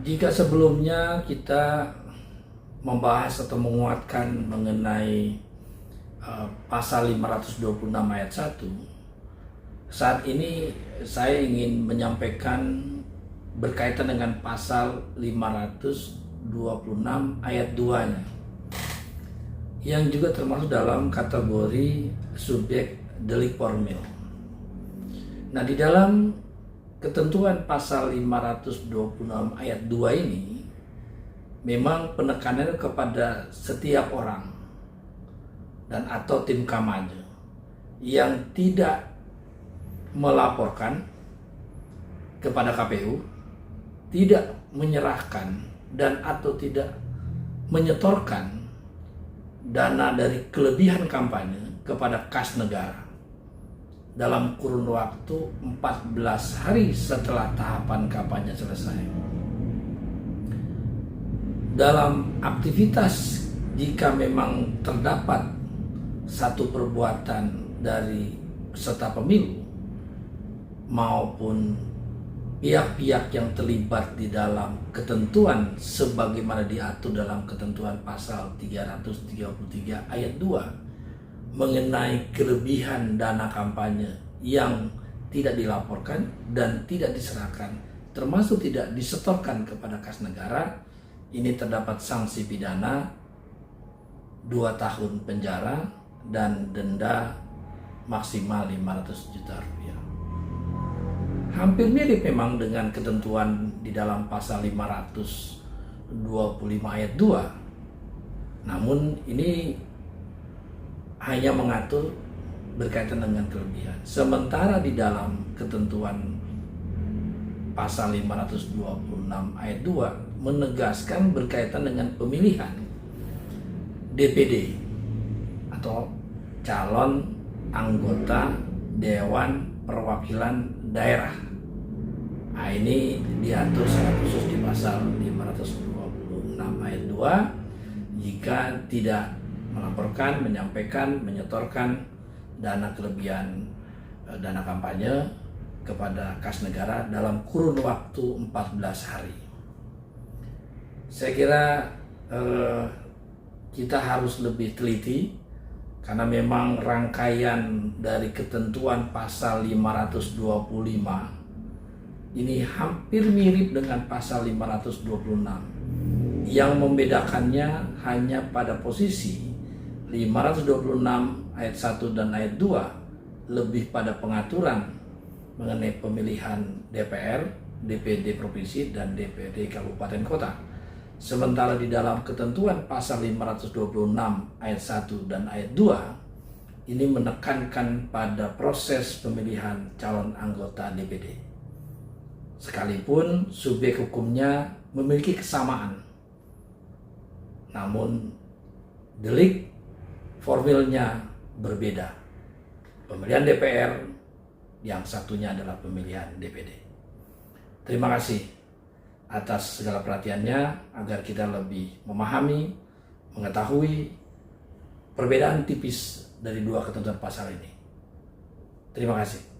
Jika sebelumnya kita membahas atau menguatkan mengenai pasal 526 ayat 1, saat ini saya ingin menyampaikan berkaitan dengan pasal 526 ayat 2-nya, yang juga termasuk dalam kategori subjek delik formil. Nah, di dalam ketentuan pasal 526 ayat 2 ini memang penekanannya kepada setiap orang dan atau tim kampanye yang tidak melaporkan kepada KPU, tidak menyerahkan dan atau tidak menyetorkan dana dari kelebihan kampanye kepada kas negara dalam kurun waktu 14 hari setelah tahapan kampanye selesai. Dalam aktivitas, jika memang terdapat satu perbuatan dari peserta pemilu maupun pihak-pihak yang terlibat di dalam ketentuan sebagaimana diatur dalam ketentuan pasal 333 ayat 2 mengenai kelebihan dana kampanye yang tidak dilaporkan dan tidak diserahkan, termasuk tidak disetorkan kepada kas negara, ini terdapat sanksi pidana 2 tahun penjara dan denda maksimal 500 juta rupiah. Hampir mirip memang dengan ketentuan di dalam pasal 525 ayat 2. Namun ini hanya mengatur berkaitan dengan kelebihan. Sementara di dalam ketentuan pasal 526 ayat 2 menegaskan berkaitan dengan pemilihan DPD atau calon anggota Dewan Perwakilan Daerah. Nah, ini diatur secara khusus di pasal 526 ayat 2 jika tidak melaporkan, menyampaikan, menyetorkan dana kelebihan dana kampanye kepada kas negara dalam kurun waktu 14 hari. Saya kira kita harus lebih teliti karena memang rangkaian dari ketentuan pasal 525 ini hampir mirip dengan pasal 526. Yang membedakannya hanya pada posisi 526 ayat 1 dan ayat 2 lebih pada pengaturan mengenai pemilihan DPR, DPD provinsi dan DPD kabupaten kota. Sementara di dalam ketentuan pasal 526 ayat 1 dan ayat 2 ini menekankan pada proses pemilihan calon anggota DPD. Sekalipun subjek hukumnya memiliki kesamaan, namun delik formilnya berbeda. Pemilihan DPR, yang satunya adalah pemilihan DPD. Terima kasih atas segala perhatiannya agar kita lebih memahami, mengetahui perbedaan tipis dari dua ketentuan pasal ini. Terima kasih.